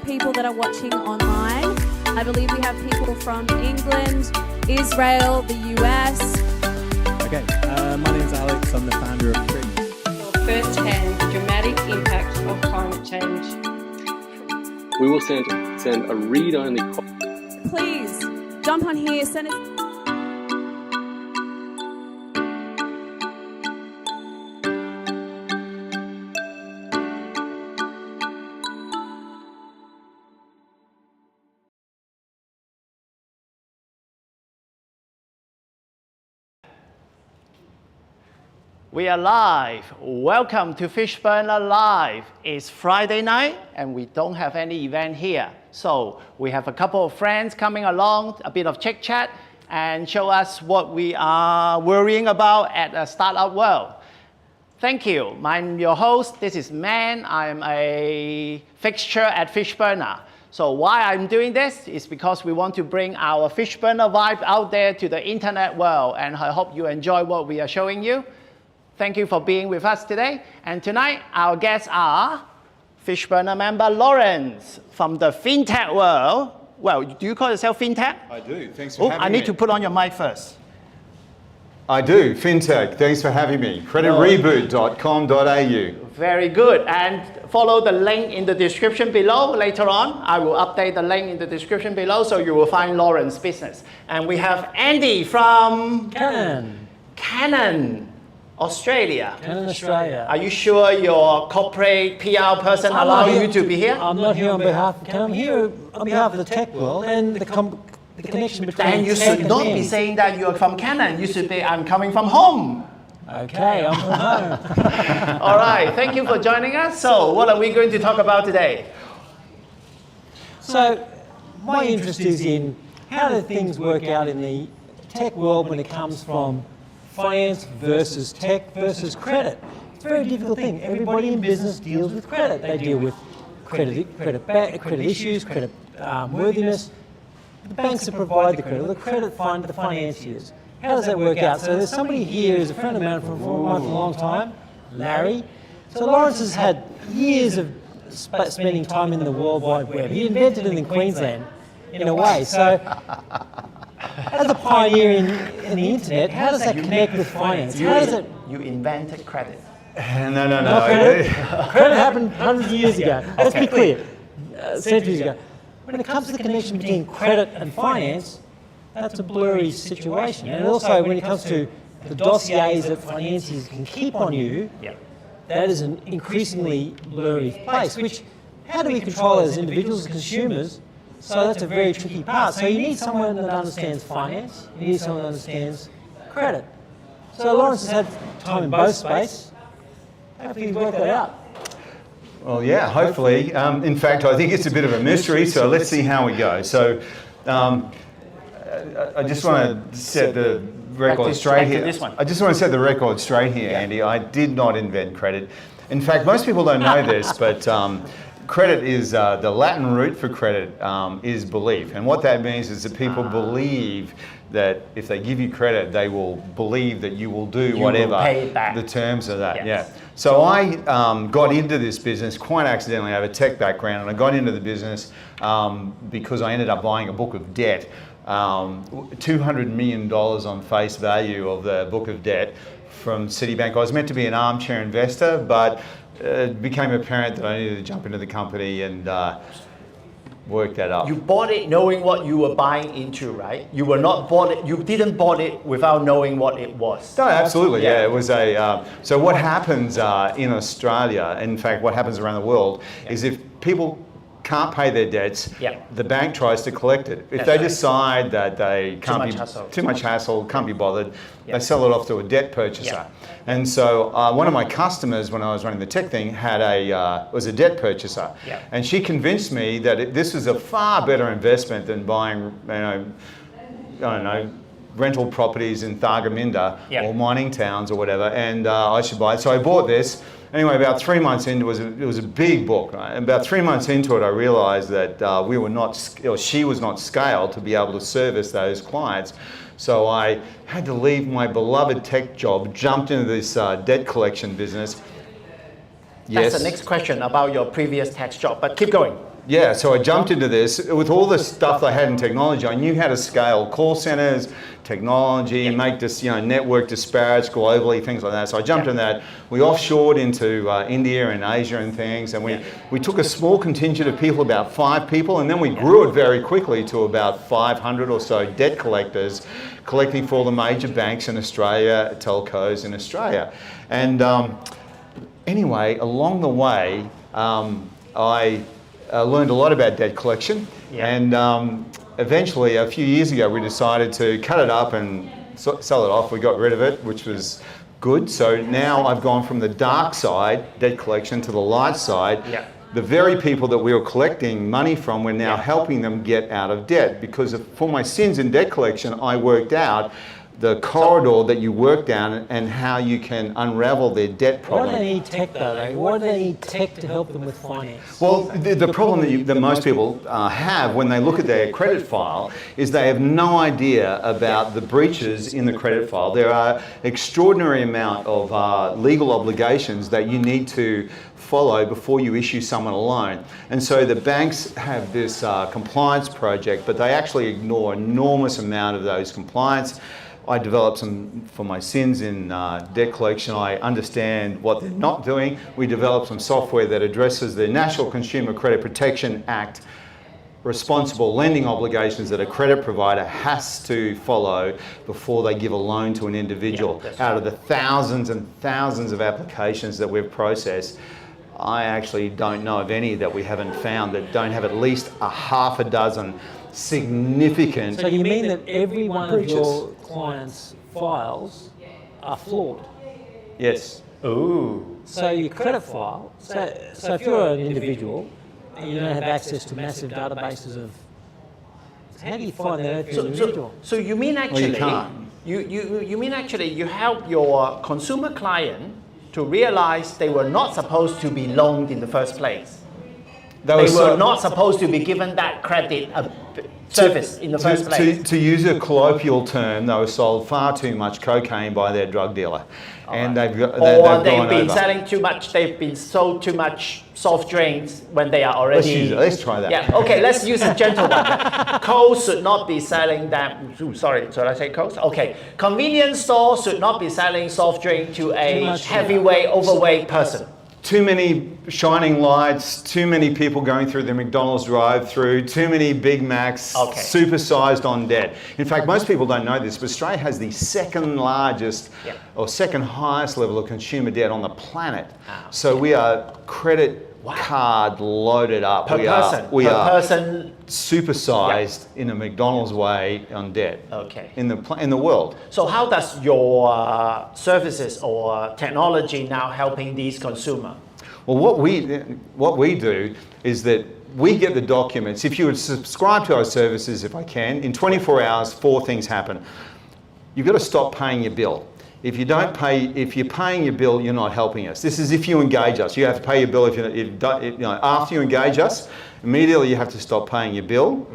people that are watching online. I believe we have people from England, Israel, the US. Okay, my name's Alex. I'm the founder of Trim. First-hand dramatic impact of climate change. We will send a read-only copy. Please jump on here, send us. We are live. Welcome to Fishburners Live. It's Friday night and we don't have any event here. So we have a couple of friends coming along, a bit of chit chat and show us what we are worrying about at a startup world. Thank you. I'm your host. This is Man. I'm a fixture at Fishburner. So why I'm doing this is because we want to bring our Fishburner vibe out there to the internet world, and I hope you enjoy what we are showing you. Thank you for being with us today. And tonight, our guests are Fishburner member Lawrence from the FinTech world. Well, do you call yourself FinTech? I do. Thanks for having me. I need to put on your mic first. I do. FinTech. Thanks for having me. Creditreboot.com.au. Very good. And follow the link in the description below. Later on, I will update the link in the description below so you will find Lawrence's business. And we have Andy from Canon. Australia. Canon Australia. Are you sure your corporate PR person allowed you to be here? I'm not here on behalf of Canon. I'm here on behalf of the tech world and the connection between Then you tech should not and be saying that you're from Canon. You should be, I'm coming from home. Okay, I'm from home. All right, thank you for joining us. So what are we going to talk about today? So my interest is in how do things work out in the tech world when it comes from finance versus tech versus credit. It's a very difficult thing. Everybody in business deals with credit. They deal with credit issues, credit worthiness. The banks that provide the credit, the credit fund, the financiers. How does that work out? So there's somebody here who's a friend of mine for a long time, Larry. So Lawrence has had years of spending time in the World Wide Web. He invented it in Queensland, in a way. So as a pioneer in the internet, how does that connect with finance? How does it? You invented credit. No. Credit happened hundreds of years ago. Let's be clear, centuries ago. When it comes to the connection between credit and finance, that's a blurry situation. And also when it comes to the dossiers that financiers can keep on you, that is an increasingly blurry place, which how do we control as individuals, as consumers? So that's a very tricky part. So you need someone that understands finance, you need someone that understands credit. So Lawrence has had time in both space. Hopefully you work that out. Well, yeah, hopefully. In fact, I think it's a bit of a mystery, so let's see how we go. So I just want to set the record straight here. I just want to set the record straight here, Andy. I did not invent credit. In fact, most people don't know this, but credit is, the Latin root for credit is belief. And what that means is that people believe that if they give you credit, they will believe that you will do whatever the terms of that. Yes. So I got into this business quite accidentally. I have a tech background, and I got into the business because I ended up buying a book of debt. $200 million on face value of the book of debt from Citibank. I was meant to be an armchair investor, but it became apparent that I needed to jump into the company and work that up. You bought it knowing what you were buying into, right? You were not bought it. You didn't bought it without knowing what it was. No, absolutely. Yeah, it was a. So what happens in Australia, in fact, what happens around the world, is if people can't pay their debts, the bank tries to collect it. If they decide that they can't too much hassle, can't be bothered, they sell it off to a debt purchaser. And so one of my customers, when I was running the tech thing, was a debt purchaser, and she convinced me that this was a far better investment than buying, I don't know, rental properties in Thargomindah or mining towns or whatever, and I should buy it. So I bought this. Anyway, about 3 months into it, it was a big book. Right? And about 3 months into it, I realised that she was not scaled to be able to service those clients. So I had to leave my beloved tech job, jumped into this debt collection business. That's the next question about your previous tech job, but keep going. Yeah, so I jumped into this. With all the stuff I had in technology, I knew how to scale call centers, technology, and make this, network dispatch globally, things like that. So I jumped in that. We offshored into India and Asia and things, and we took a small contingent of people, about 5 people, and then we grew it very quickly to about 500 or so debt collectors, collecting for all the major banks in Australia, telcos in Australia. And anyway, along the way, I learned a lot about debt collection, and eventually, a few years ago, we decided to cut it up and sell it off. We got rid of it, which was good. So now I've gone from the dark side, debt collection, to the light side. The very people that we were collecting money from, we're now helping them get out of debt, because for my sins in debt collection, I worked out the corridor that you work down and how you can unravel their debt problem. Why do they need tech though, Ray? Why do they need tech to help them with finance? Well, the problem that most people have when they look at their credit file is they have no idea about the breaches in the credit file. There are extraordinary amount of legal obligations that you need to follow before you issue someone a loan. And so the banks have this compliance project, but they actually ignore an enormous amount of those compliance. I developed some, for my sins in debt collection, I understand what they're not doing. We developed some software that addresses the National Consumer Credit Protection Act responsible lending obligations that a credit provider has to follow before they give a loan to an individual. Out of the thousands and thousands of applications that we've processed, I actually don't know of any that we haven't found that don't have at least a half a dozen significant. So you mean that every one of your clients' files are flawed? Yes. Ooh. So your credit file, so if you're an individual and you don't have access to massive databases of, how do you find that out if you're an individual? So you mean actually, you can't. You mean actually you help your consumer client to realize they were not supposed to be loaned in the first place. They were not supposed to be given that credit service in the first place. To use a colloquial term, they were sold far too much cocaine by their drug dealer. And they've been selling too much, they've been sold too much soft drinks when they are already... Let's try that. Yeah, okay, let's use a gentle one. Coles should not be selling them... Ooh, sorry, should I say Coles? Okay. Convenience store should not be selling soft drink to a heavyweight, overweight person. Too many shining lights, too many people going through the McDonald's drive-through, too many Big Macs, supersized on debt. In fact, most people don't know this, but Australia has the second largest or second highest level of consumer debt on the planet. So we are credit card loaded up. Per person supersized in a McDonald's way on debt in the world. So how does your services or technology now helping these consumers? Well, what we do is that we get the documents. If you would subscribe to our services, if I can, in 24 hours, 4 things happen. You've got to stop paying your bill. If you don't pay, if you're paying your bill, you're not helping us. This is if you engage us. You have to pay your bill after you engage us. Immediately you have to stop paying your bill.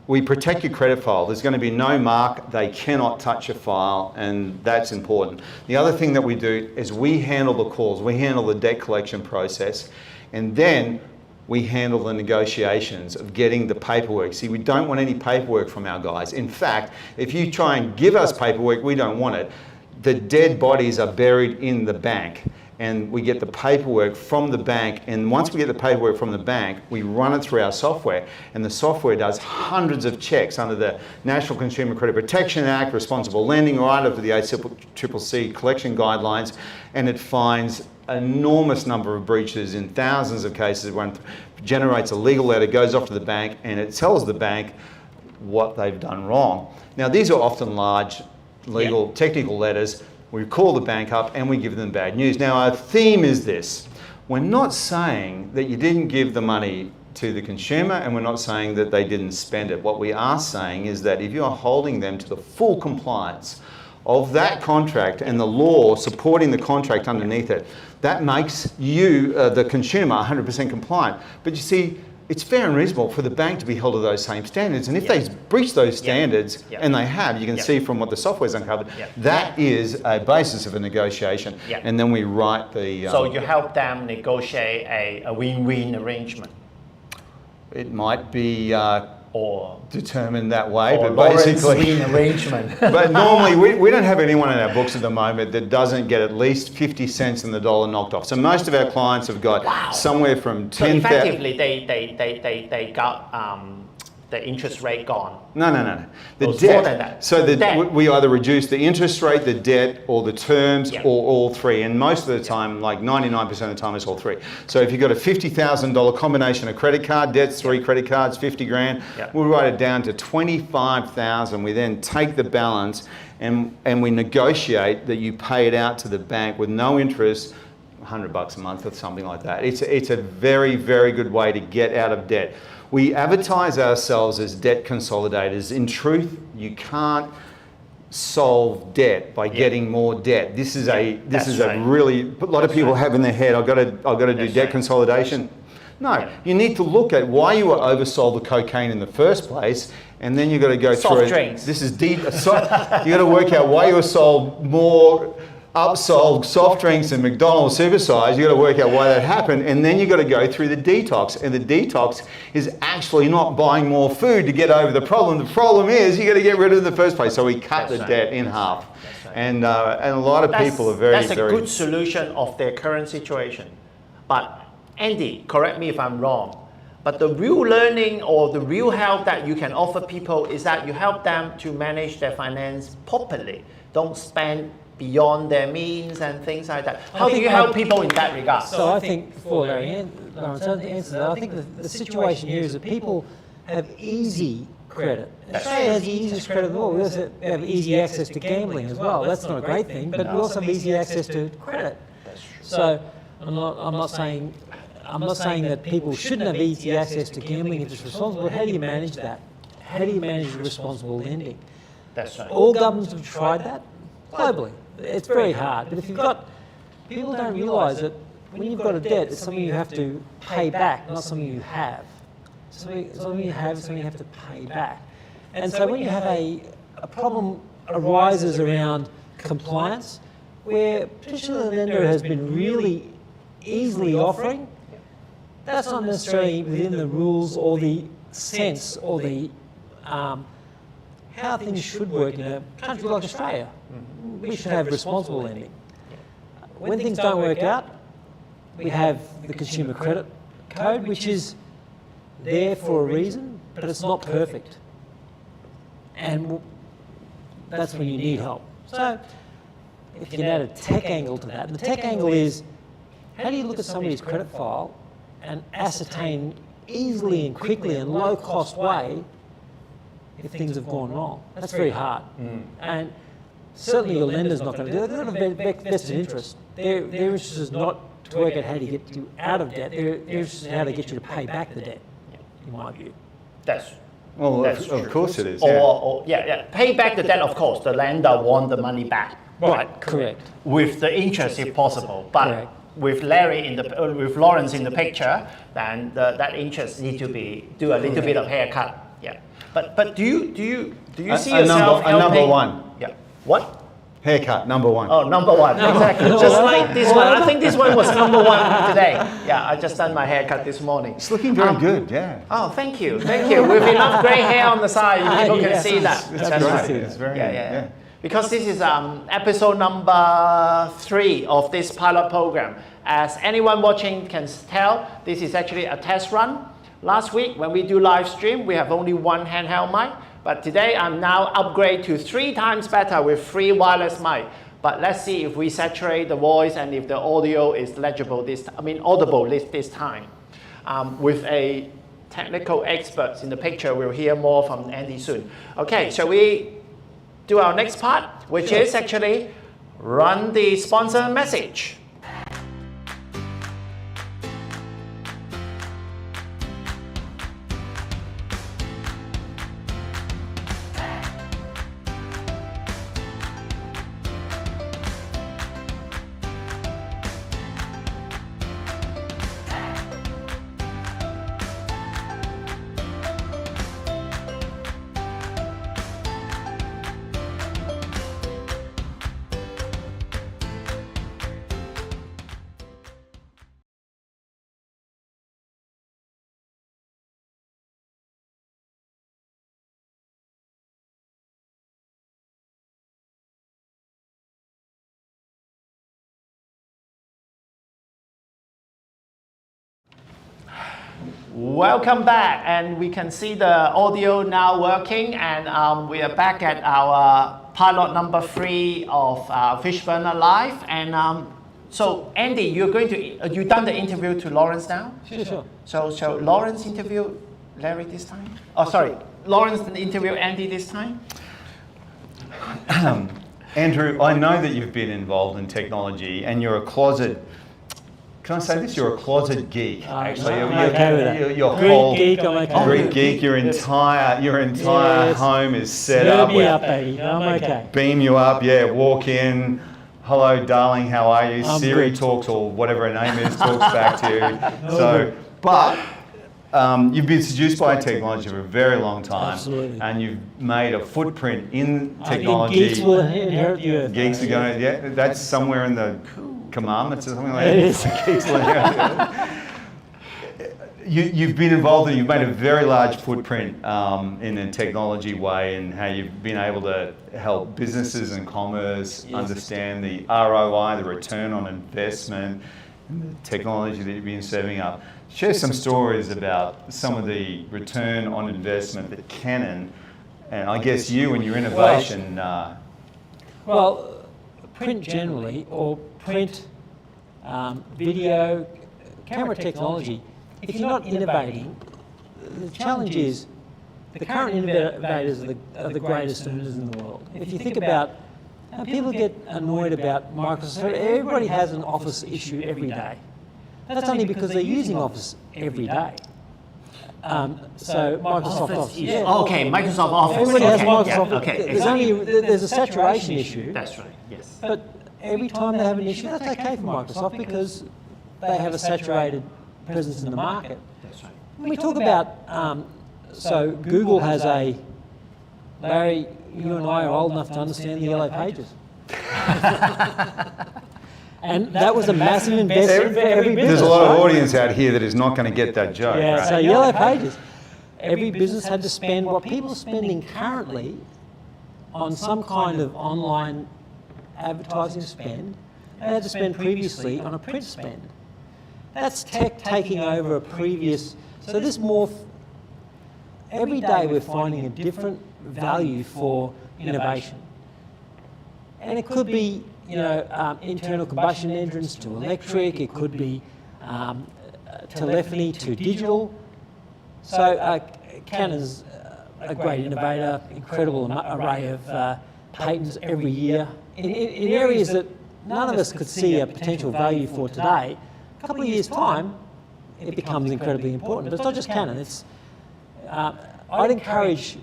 We protect your credit file. There's going to be no mark. They cannot touch your file, and that's important. The other thing that we do is we handle the calls. We handle the debt collection process, and then we handle the negotiations of getting the paperwork. See, we don't want any paperwork from our guys. In fact, if you try and give us paperwork, we don't want it. The dead bodies are buried in the bank, and we get the paperwork from the bank, and once we get the paperwork from the bank, we run it through our software, and the software does hundreds of checks under the National Consumer Credit Protection Act, responsible lending, right up to the ACCC collection guidelines, and it finds an enormous number of breaches in thousands of cases where it generates a legal letter, goes off to the bank, and it tells the bank what they've done wrong. Now, these are often large legal technical letters. We call the bank up and we give them bad news. Now, our theme is this. We're not saying that you didn't give the money to the consumer, and we're not saying that they didn't spend it. What we are saying is that if you are holding them to the full compliance of that contract and the law supporting the contract underneath it, that makes you, the consumer, 100% compliant. But you see, it's fair and reasonable for the bank to be held to those same standards. And if they breach those standards, and they have, you can see from what the software's uncovered, that is a basis of a negotiation. And then we write the... so you help them negotiate a win-win arrangement. it might be or determined that way, or but basically, Lawrence arrangement. but normally we don't have anyone in our books at the moment that doesn't get at least 50 cents in the dollar knocked off. So most of our clients have got somewhere from So 10,000. effectively, they got the interest rate gone. No. The It's debt. more than that. So Debt. we either reduce the interest rate, the debt, or the terms, Yeah. or all three. And most of the time, like 99% of the time, it's all three. So if you've got a $50,000 combination of credit card debts, 3 credit cards, 50 grand, Yeah. we'll write it down to 25,000. We then take the balance and we negotiate that you pay it out to the bank with no interest, $100 a month or something like that. It's a very, very good way to get out of debt. We advertise ourselves as debt consolidators. In truth, you can't solve debt by getting more debt. This is a right. really, a lot of people have in their head, I've got to do That's debt right. consolidation. No, you need to look at why you were oversold the cocaine in the first place, and then you've got to go Soft through drinks. This is deep. You got to work out why you were sold more. Upsold soft drinks and McDonald's supersize, you got to work out why that happened, and then you got to go through the detox. And the detox is actually not buying more food to get over the problem. The problem is you got to get rid of it in the first place. So we cut the debt in half, and a lot of people are very. That's a good solution of their current situation. But Andy, correct me if I'm wrong. But the real learning or the real help that you can offer people is that you help them to manage their finance properly. Don't spend beyond their means and things like that. How do you help people in that regard? So I think, before Lawrence answers that, I think the situation here is that people have easy credit. Australia has the easiest credit of all. We also have easy access to gambling as well. That's not a great thing, but we also have easy access to credit. So I'm not saying that people shouldn't have easy access to gambling if it's responsible. But how do you manage that? How do you manage responsible lending? That's right. All governments have tried that globally. It's very hard, but if you've got, people don't realise that when you've got a debt, it's something you have to pay back, not something you have. Something you have, something you have to pay back. And so when you have a problem arises around compliance, where particularly the lender has been really easily offering, that's not necessarily within the rules or the sense or the how things should work in a country like Australia. We should have responsible lending. When things don't work out, we have the Consumer Credit Code, which is there for a reason, but it's not perfect. And that's when you need help. So if you can add a tech angle to that, and the tech angle is, how do you look at somebody's credit file and ascertain easily and quickly and low-cost way if things have gone wrong? That's very hard. And certainly your lender's not going to do that. They've got a vested interest. Their interest is not to work out how to get you out of debt. Their interest is how to get you to pay back the debt, in my view. That's of course it is. Pay back the debt, of course. The lender wants the money back. Right, correct. With the interest if possible. But Correct. with with Lawrence in the picture, then that interest need to do a little bit of haircut. Yeah. But do you see yourself helping? number one. Yeah. What? Haircut, number one. Oh, number one, exactly. Just like this one. I think this one was number one today. Yeah, I just done my haircut this morning. It's looking very good, yeah. Oh, thank you. With enough grey hair on the side, people can see that. That's That's great. right. It's very Yeah. Because this is episode number 3 of this pilot program. As anyone watching can tell, this is actually a test run. Last week, when we do live stream, we have only one handheld mic. But today, I'm now upgrade to 3 times better with 3 wireless mic. But let's see if we saturate the voice and if the audio is legible audible this time. With a technical experts in the picture, we'll hear more from Andy soon. Okay, shall we do our next part, which is actually run the sponsor message. Welcome back, and we can see the audio now working, and we are back at our pilot number 3 of Fishburner Live. And so, Andy, you're going to you done the interview to Lawrence now? Sure. So Lawrence interview Larry this time? Oh, sorry, Lawrence interview Andy this time? Andrew, I know that you've been involved in technology, and you're a closet. Can I say this? You're a closet geek. Actually, I'm okay with that. Your Greek whole geek, I'm okay. Greek geek. Your entire home is set up. Me up, baby. I'm okay. Beam you up. Yeah. Walk in. Hello, darling. How are you? I'm Siri good. talks, or whatever her name is, talks back to you. So, but. You've been seduced by technology for a very long time. Absolutely. And you've made a footprint in I think technology. geeks will inherit the earth. Geeks are going to, that's somewhere in the commandments or something like It that. is. Geeks will inherit the earth. You've been involved and you've made a very large footprint in a technology way, and how you've been able to help businesses and commerce understand the ROI, the return on investment, and the technology that you've been serving up. Share some stories about some of the return on investment that Canon, and I guess you and your innovation. Well, print generally, or print, video, camera technology, if you're not innovating, the challenge is the current innovators are the greatest earners in the world. If you think about, people get annoyed about Microsoft. Everybody has an Office issue every day. That's only because they're using Office every day. So Microsoft Office. Yeah. Oh, okay, Microsoft Office. Everybody has Okay, Microsoft. yeah, okay. There's a saturation issue. That's right, yes. But every time they have an issue, that's okay for Microsoft because they have a saturated presence in the market. That's right. When we talk about, so Google has a, Larry, you and I are old enough to understand the Yellow Pages. And that was a massive investment for every business. There's a lot of right? audience out here that is not going to get that joke. Yeah, Right? so Yellow Pages. Every business had to spend what people are spending currently on some kind of online advertising spend, they had to spend previously on a print spend. That's tech taking over a previous, so this every day we're finding a different value for innovation. And it could be, internal combustion engines to electric, it could be telephony to digital. So Canon's a great innovator, incredible array of patents every year in areas that none of us could see a potential value for today. A couple of years' time, it becomes incredibly important. But it's not just Canon. It's I'd encourage,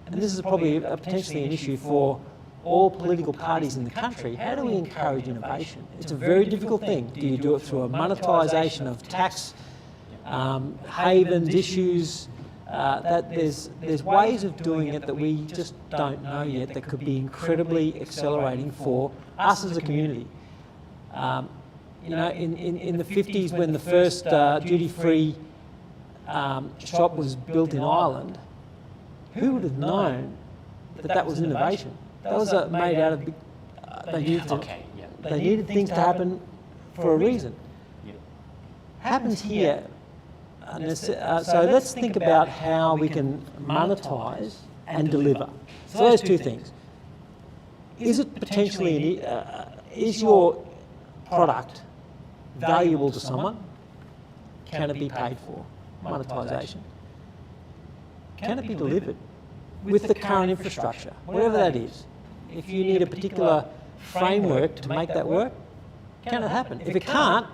and this is probably potentially an issue for all political parties in the country, how do we encourage innovation? It's a very difficult thing. Do you do it through a monetisation of tax havens, issues? That there's ways of doing it that we just don't know yet that could be incredibly accelerating for us as a community. In the 50s, when the first duty-free shop was built in Ireland, who would have known that was innovation? That was made out of they needed things to happen for a reason. Happens here. So let's think about how we can monetize and deliver. So those two things. Is it potentially, is your product valuable to someone? Can it be paid for? Monetization. Can it be delivered with the current infrastructure, whatever that is? If you need a particular framework to make that work, can it happen? If it can't,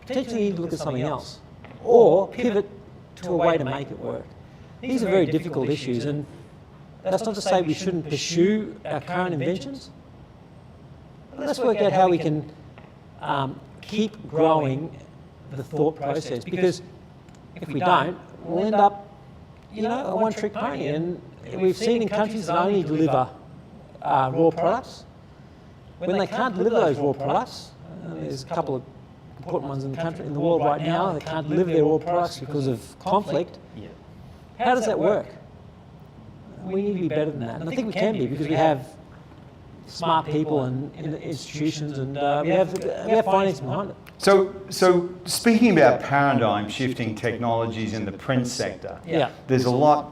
potentially you need to look at something else or pivot to a way to make it work. These are very difficult issues, and that's not to say we shouldn't pursue our current inventions. But let's work out how we can keep growing the thought process, because if we don't, we'll end up, a one-trick pony. And we've seen in countries that only deliver raw products. When they can't deliver those raw products, there's a couple of important ones in the world right now that can't deliver their raw products because of conflict. How does that work? We need to be better than that, and I think we can be, because we have smart people and institutions, and we have finance behind it. So speaking about paradigm shifting technologies in the print sector, Yeah. there's a lot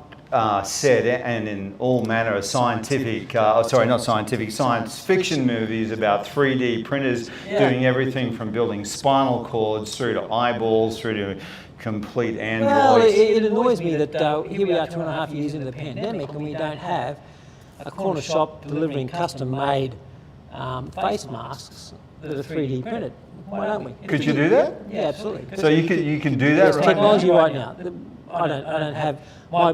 said and in all manner of scientific, science fiction movies about 3D printers doing everything from building spinal cords through to eyeballs through to complete androids. Well, it annoys me that here we are 2.5 years into the pandemic and we don't have a corner shop delivering custom-made face masks that are 3D printed. Why don't we? Could you do that? Yeah, absolutely. So you can do that There's right technology now? right now. I don't have my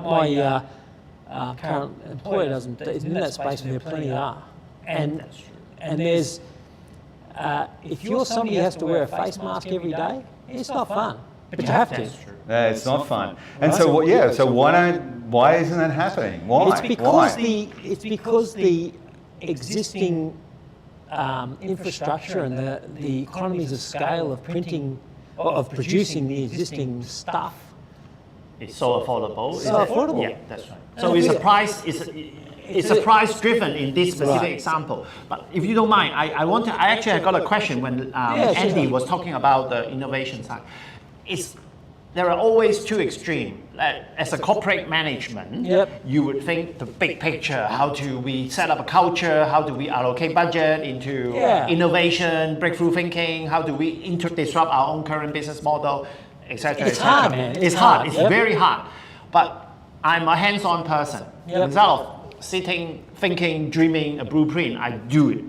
current employer isn't in that space, and there plenty are. And there's if you're somebody who has to wear a face mask every day, it's not fun, but you have to. Yeah, it's not fun. And so why isn't that happening? Why? It's because the existing infrastructure and the economies of scale of printing, of producing the existing stuff. It's so affordable. So affordable. Yeah, that's right. So it's a price. It's a price driven in this specific example. But if you don't mind, I actually got a question when Andy was talking about the innovation side. There are always two extremes. As a corporate management, you would think the big picture, how do we set up a culture, how do we allocate budget into innovation, breakthrough thinking, how do we disrupt our own current business model, etc. It's hard, man. It's hard. It's very hard. But I'm a hands-on person. Instead of sitting, thinking, dreaming a blueprint, I do it.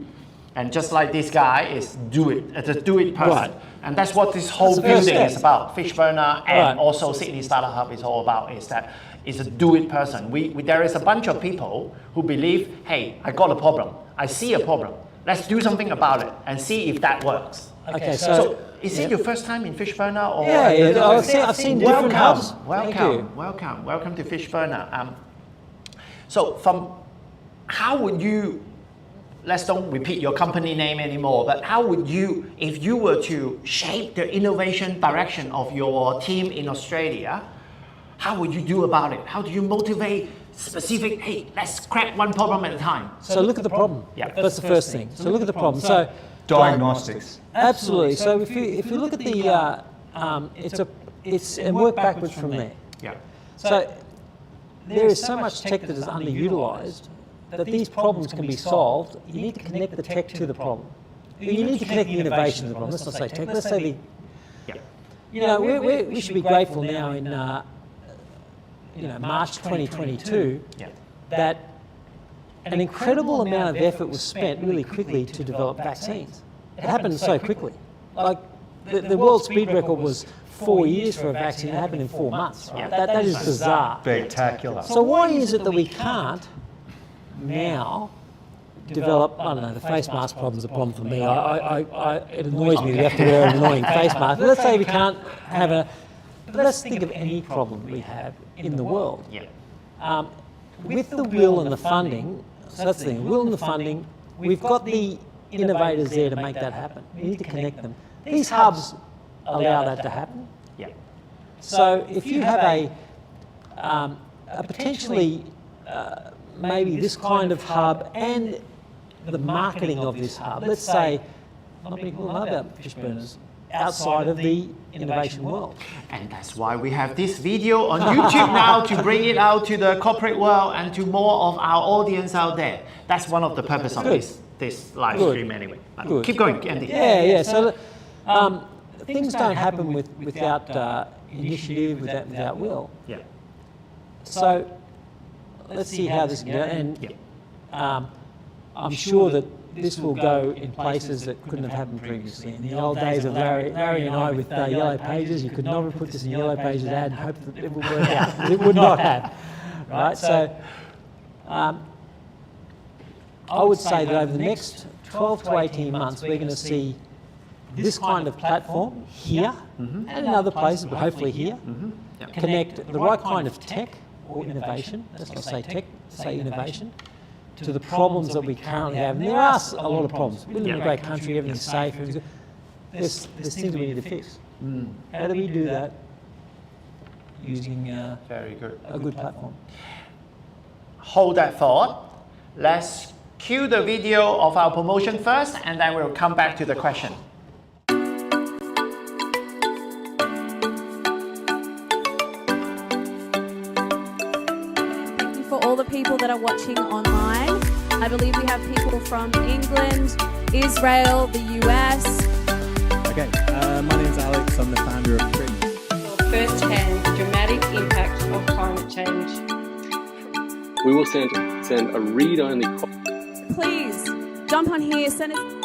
And just like this guy is do it. It's a do it person. Right. And that's what this whole building is about. Fishburner and also Sydney Startup Hub is all about, is that it's a do it person. There is a bunch of people who believe, hey, I got a problem. I see a problem. Let's do something about it and see if that works. Okay, so is it your first time in Fishburner? Or I've seen different hubs. Welcome to Fishburner. So how would you, let's don't repeat your company name anymore, but how would you, if you were to shape the innovation direction of your team in Australia, how would you do about it? How do you motivate specific, hey, let's crack one problem at a time? So look at the problem. Yeah. That's the first thing. So look at the problem. So diagnostics. Absolutely. So if you look at the, it's and work backwards from there. Yeah. So there is so much tech that is underutilized that these problems can be solved. You need to connect the tech to the problem. You need to connect the innovation to the problem. Let's not say tech. Let's say we should be grateful now in March 2022 that an incredible amount of effort was spent really quickly to develop vaccines. It happened so quickly. Like the world speed record was 4 years for a vaccine. It happened in 4 months. Right? That is bizarre. Spectacular. So why is it that we can't now develop, I don't know, the face mask problem's a problem for me. It annoys me that we have to wear an annoying face mask. But let's say we can't have but let's think of any problem we have in the world. Yeah. With the will and the funding, so that's the thing, will and the funding, we've got the innovators there to make that happen. We need to connect them. These hubs allow that to happen. Yeah. So if you have a potentially maybe this kind of hub and the marketing of this hub, let's say, not many people know about Fishburners outside of the innovation world. And that's why we have this video on YouTube now to bring it out to the corporate world and to more of our audience out there. That's one of the purpose of this live stream anyway. Keep going, Andy. Yeah. So things don't happen without initiative, without will. Yeah. So let's see how this can go. And I'm sure that this will go in places that couldn't have happened previously. In the old days of Larry and I with Yellow Pages, you could never put this in Yellow Pages ad and hope that it would work out. It would not have. Right? So I would say that over the next 12 to 18 months, we're going to see this kind of platform here and in other places, but hopefully here, connect the right kind of tech or innovation, let's not say tech, say innovation, to the problems that we currently have. And there are a lot of problems. We live in a great country, everything's safe, there's things we need to fix. How do we do that using Very good. a good platform? Hold that thought. Let's cue the video of our promotion first, and then we'll come back to the question. Thank you for all the people that are watching online. I believe we have people from England, Israel, the US. Okay, my name's Alex. I'm the founder of Trim. First-hand dramatic impact of climate change. We will send a read-only copy. Please jump on here, send us.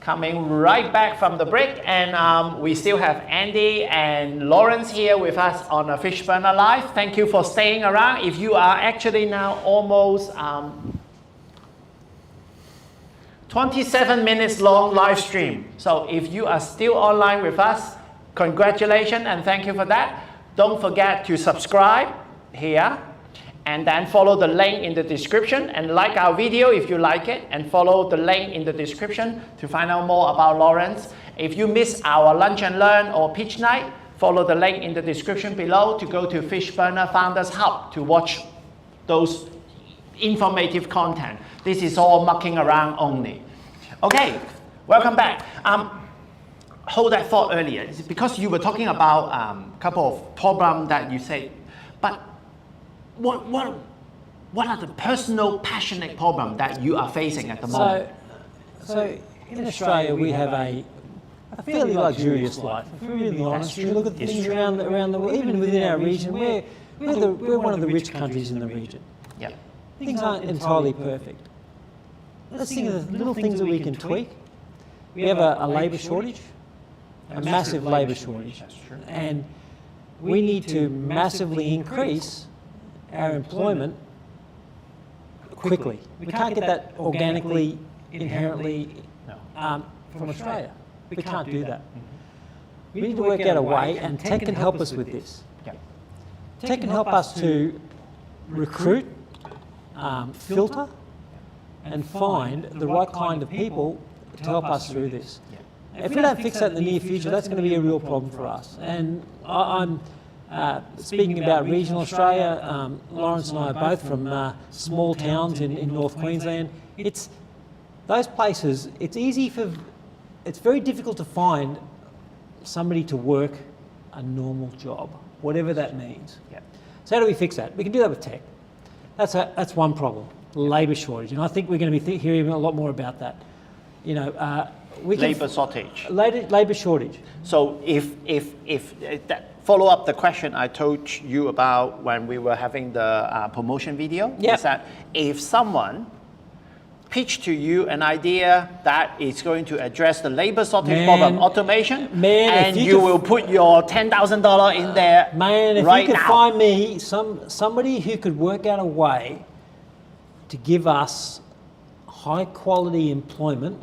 Coming right back from the break, and we still have Andy and Lawrence here with us on a Fishburner Live. Thank you for staying around. If you are actually now almost 27 minutes long live stream. So if you are still online with us, congratulations and thank you for that. Don't forget to subscribe here, and then follow the link in the description, and like our video if you like it, and follow the link in the description to find out more about Lawrence. If you miss our lunch and learn or pitch night, follow the link in the description below to go to Fishburner Founders Hub to watch those informative content. This is all mucking around only. Okay, welcome back. Hold that thought earlier, because you were talking about a couple of problems that you say, but what are the personal, passionate problems that you are facing at the moment? So in Australia we have a fairly luxurious life. If we're really honest, you look at things around the world, even within our region, we're one of the rich countries in the region. Yeah. Things aren't entirely perfect. Let's think of the little things that we can tweak. We have a labour shortage, a massive labour shortage, and we need to massively increase our employment quickly. We can't get that organically, inherently from Australia. We can't do that. We need to work out a way, and tech can help us with this. Tech can help us to recruit, filter, and find the right kind of people to help us through this. If we don't fix that in the near future, that's going to be a real problem for us. And I'm speaking about regional Australia. Lawrence and I are both from small towns in North Queensland. It's those places. It's very difficult to find somebody to work a normal job, whatever that means. So how do we fix that? We can do that with tech. That's one problem. Labour shortage, and I think we're going to be hearing a lot more about that. You know, Labour shortage. Labour shortage. So if follow up the question I told you about when we were having the promotion video, is that if someone pitched to you an idea that is going to address the labour shortage problem, automation, and you will put your $10,000 in there if right you could now. find me somebody who could work out a way to give us high quality employment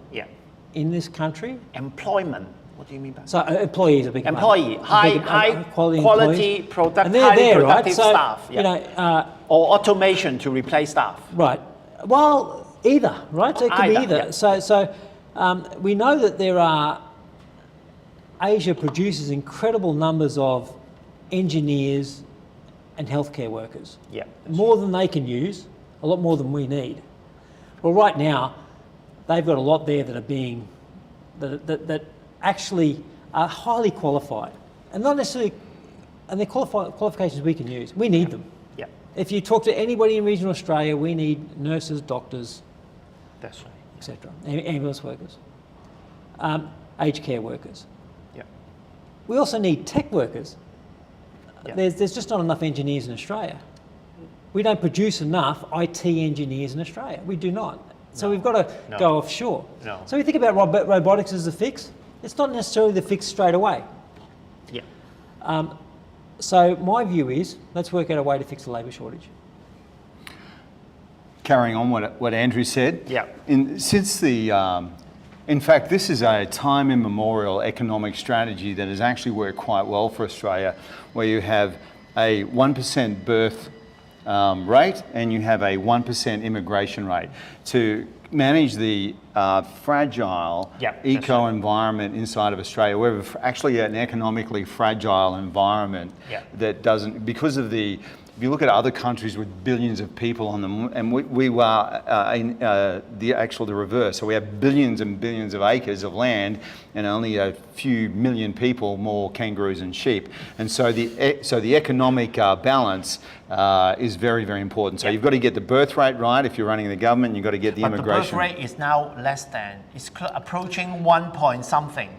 in this country. Employment. What do you mean by that? So employees are big. Employee, high quality, productive staff. You know, or automation to replace staff. Right. Well, either. Right. So it could be either. So we know that Asia produces incredible numbers of engineers and healthcare workers. More than they can use, a lot more than we need. Well, right now, they've got a lot there that are being that actually are highly qualified, and not necessarily, and they're qualifications we can use. We need them. If you talk to anybody in regional Australia, we need nurses, doctors, that's right, etc. Ambulance workers, aged care workers. We also need tech workers. There's just not enough engineers in Australia. We don't produce enough IT engineers in Australia. We do not. So we've got to go offshore. So we think about robotics as a fix. It's not necessarily the fix straight away. So my view is, let's work out a way to fix the labour shortage. Carrying on what Andrew said, since the In fact, this is a time immemorial economic strategy that has actually worked quite well for Australia, where you have a 1% birth rate and you have a 1% immigration rate to manage the fragile eco-environment inside of Australia. We're actually an economically fragile environment that doesn't, because of the, if you look at other countries with billions of people on them, and we were the reverse. So we have billions and billions of acres of land and only a few million people, more kangaroos and sheep. And so the economic balance is very, very important. So you've got to get the birth rate right if you're running the government. You've got to get the immigration. But the birth rate is now less than, it's approaching 1 point something.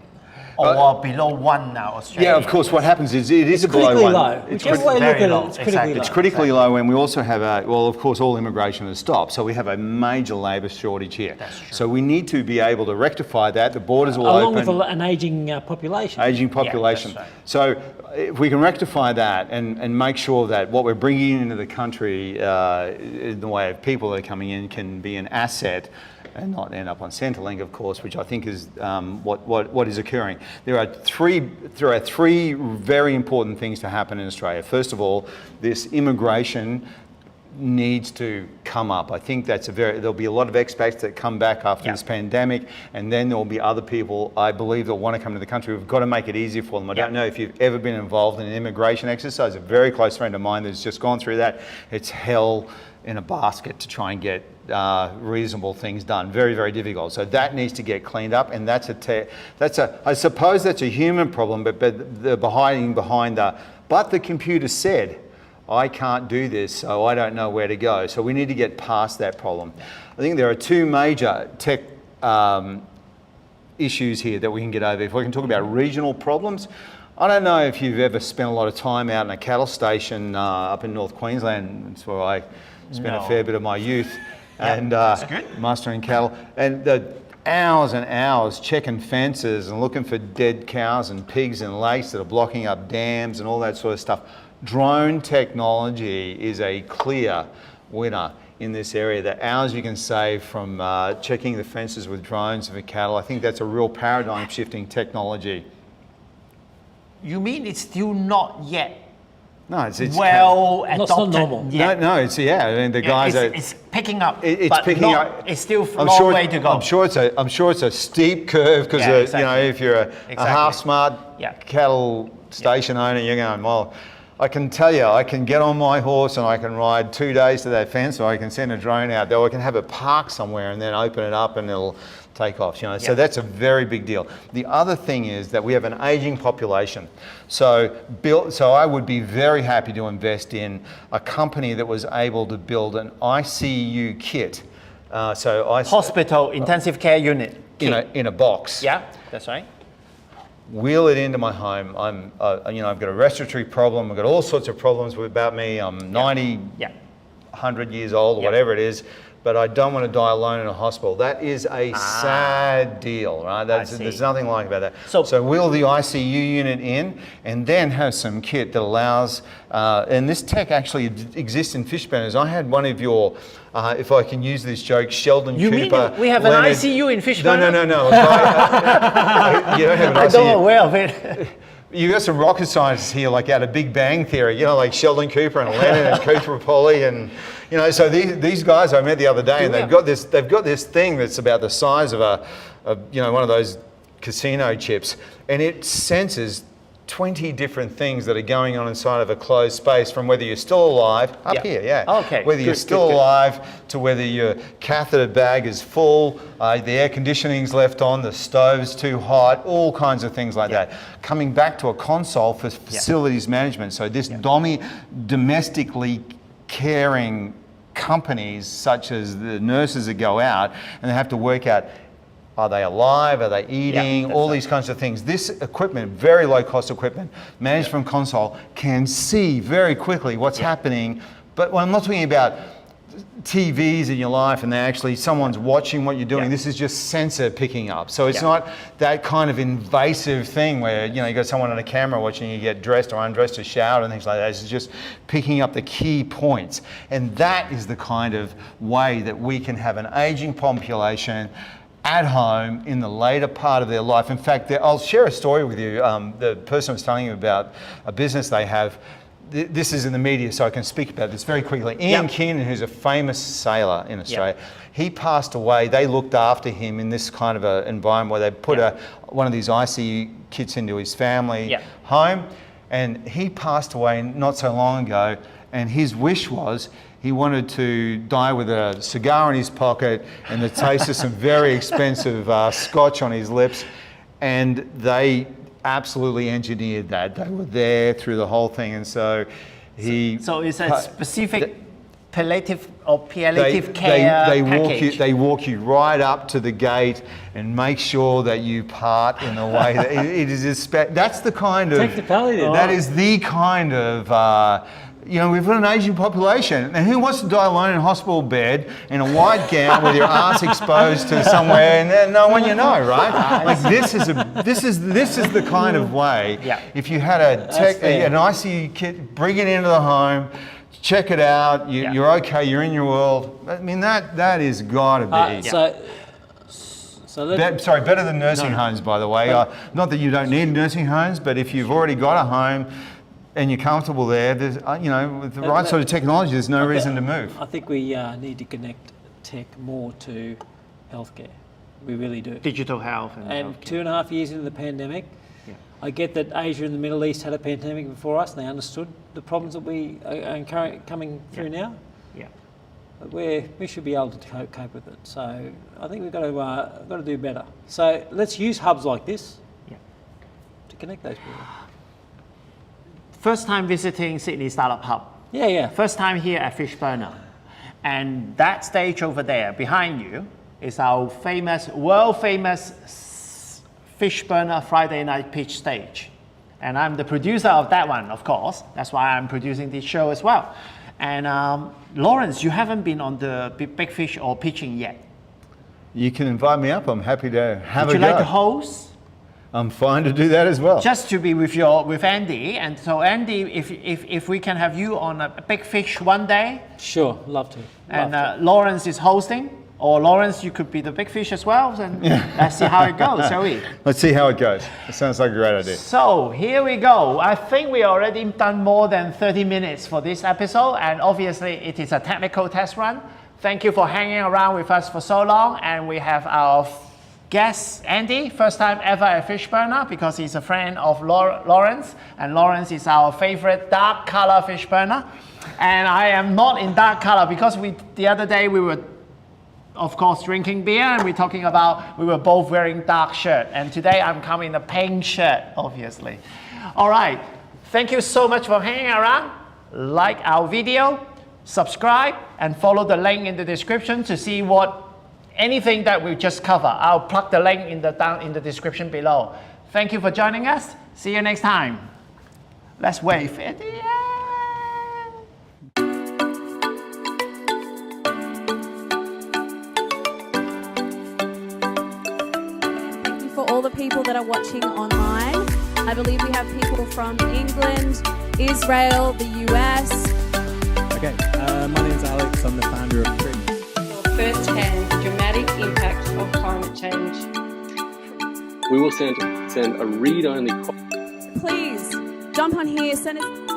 Or below 1 now, Australia. Yeah, of course. What happens is it is below 1. Critically low. Whichever way you look at it, it's critically low. It's critically low, and we also have well, of course, all immigration has stopped. So we have a major labour shortage here. That's true. So we need to be able to rectify that. The borders will open. Along with an ageing population. Aging population. Yeah, that's right. So if we can rectify that and make sure that what we're bringing into the country in the way of people that are coming in can be an asset and not end up on Centrelink, of course, which I think is what is occurring. There are three very important things to happen in Australia. First of all, this immigration needs to come up. I think there'll be a lot of expats that come back after this pandemic, and then there'll be other people, I believe, that want to come to the country. We've got to make it easier for them. I don't know if you've ever been involved in an immigration exercise. A very close friend of mine that's just gone through that. It's hell in a basket to try and get reasonable things done. Very, very difficult. So that needs to get cleaned up, and I suppose that's a human problem, but the computer said, I can't do this, so I don't know where to go. So we need to get past that problem. I think there are two major tech issues here that we can get over. If we can talk about regional problems, I don't know if you've ever spent a lot of time out in a cattle station up in North Queensland. That's where I spent a fair bit of my youth, and mustering cattle. And the hours and hours checking fences and looking for dead cows and pigs and lakes that are blocking up dams and all that sort of stuff. Drone technology is a clear winner in this area. The hours you can save from checking the fences with drones for cattle, I think that's a real paradigm shifting technology. You mean it's still not yet No, it's well adopted? Not normal. Yet. No, it's I mean, the guys it's picking up. It's but picking up. It's still a long way to go. I'm sure it's a steep curve because exactly. you know, if you're a half smart cattle station owner, you're going, well, I can tell you, I can get on my horse and I can ride 2 days to that fence, or I can send a drone out there, or I can have it parked somewhere and then open it up and it'll take off. You know, so that's a very big deal. The other thing is that we have an aging population. So I would be very happy to invest in a company that was able to build an ICU kit. Hospital intensive care unit in a box. Yeah, that's right. Wheel it into my home. I've got a respiratory problem. I've got all sorts of problems about me. I'm 90, 100 years old, or whatever it is, but I don't want to die alone in a hospital. That is a sad deal, right? There's nothing like about that. So wheel the ICU unit in, and then have some kit that allows, and this tech actually exists in Fishburners. I had one of your, if I can use this joke, Sheldon Cooper. You mean we have an ICU in Fishburners? No. You don't have an ICU. I'm not aware of it. You've got some rocket scientists here, like out of Big Bang Theory, like Sheldon Cooper and Lennon and Cooper Polly, and so these guys I met the other day, and they've got this thing that's about the size of one of those casino chips, and it senses 20 different things that are going on inside of a closed space, from whether you're still alive, here, okay, whether you're still alive, to whether your catheter bag is full, the air conditioning's left on, the stove's too hot, all kinds of things like that. Coming back to a console for facilities management. So this domestically caring companies, such as the nurses that go out and they have to work out, are they alive? Are they eating? All these kinds of things. This equipment, very low cost equipment, managed from console, can see very quickly what's happening. But when I'm not talking about TVs in your life and someone's watching what you're doing, this is just sensor picking up. So it's not that kind of invasive thing where, you got someone on a camera watching you get dressed or undressed or showered and things like that. It's just picking up the key points. And that is the kind of way that we can have an aging population, at home in the later part of their life. In fact, I'll share a story with you. The person I was telling you about a business they have. This is in the media, so I can speak about this very quickly. Ian Keenan, who's a famous sailor in Australia, he passed away. They looked after him in this kind of an environment where they put one of these ICU kits into his family home, and he passed away not so long ago, and his wish was he wanted to die with a cigar in his pocket and the taste of some very expensive scotch on his lips, and they absolutely engineered that. They were there through the whole thing, and so he. So it's a specific palliative or palliative care package. They walk you right up to the gate and make sure that you part in a way that it is. That's the kind of. Take the palliative. That is the kind of. We've got an aging population, and who wants to die alone in a hospital bed in a white gown with your arse exposed to somewhere and no one you know, right? Like this is the kind of way. If you had an ICU kit, bring it into the home, check it out. You're okay. You're in your world. I mean that is got to be. Better than nursing homes, by the way. Not that you don't need nursing homes, but if you've already got a home and you're comfortable there, there's, with the right sort of technology, there's no reason to move. I think we need to connect tech more to healthcare. We really do. Digital health. And 2.5 years into the pandemic, I get that Asia and the Middle East had a pandemic before us, and they understood the problems that we are coming through now. But we should be able to cope with it. So I think we've got to do better. So let's use hubs like this to connect those people. First time visiting Sydney Startup Hub. First time here at Fishburner. And that stage over there behind you is our world famous Fishburner Friday night pitch stage. And I'm the producer of that one, of course. That's why I'm producing this show as well. And Lawrence, you haven't been on the Big Fish or pitching yet. You can invite me up. I'm happy to have a go. Would you like to host? I'm fine to do that as well. Just to be with Andy, and so Andy, if we can have you on a Big Fish one day. Sure, love to. And Lawrence is hosting, or Lawrence, you could be the Big Fish as well, and let's see how it goes, shall we? Let's see how it goes. It sounds like a great idea. So here we go. I think we already done more than 30 minutes for this episode, and obviously it is a technical test run. Thank you for hanging around with us for so long, and we have our guest Andy, first time ever at Fishburner because he's a friend of Lawrence, and Lawrence is our favorite dark color Fishburner, and I am not in dark color because the other day we were of course drinking beer and we're talking about we were both wearing dark shirt, and today I'm coming in a pink shirt, obviously. All right, thank you so much for hanging around. Like our video, subscribe, and follow the link in the description to see anything that we just cover. I'll plug the link down in the description below. Thank you for joining us. See you next time. Let's wave at the end. Thank you for all the people that are watching online. I believe we have people from England, Israel, the US. Okay, my name's Alex. I'm the founder of Trim. First-hand dramatic impact of climate change. We will send a read-only. Please jump on here, send us.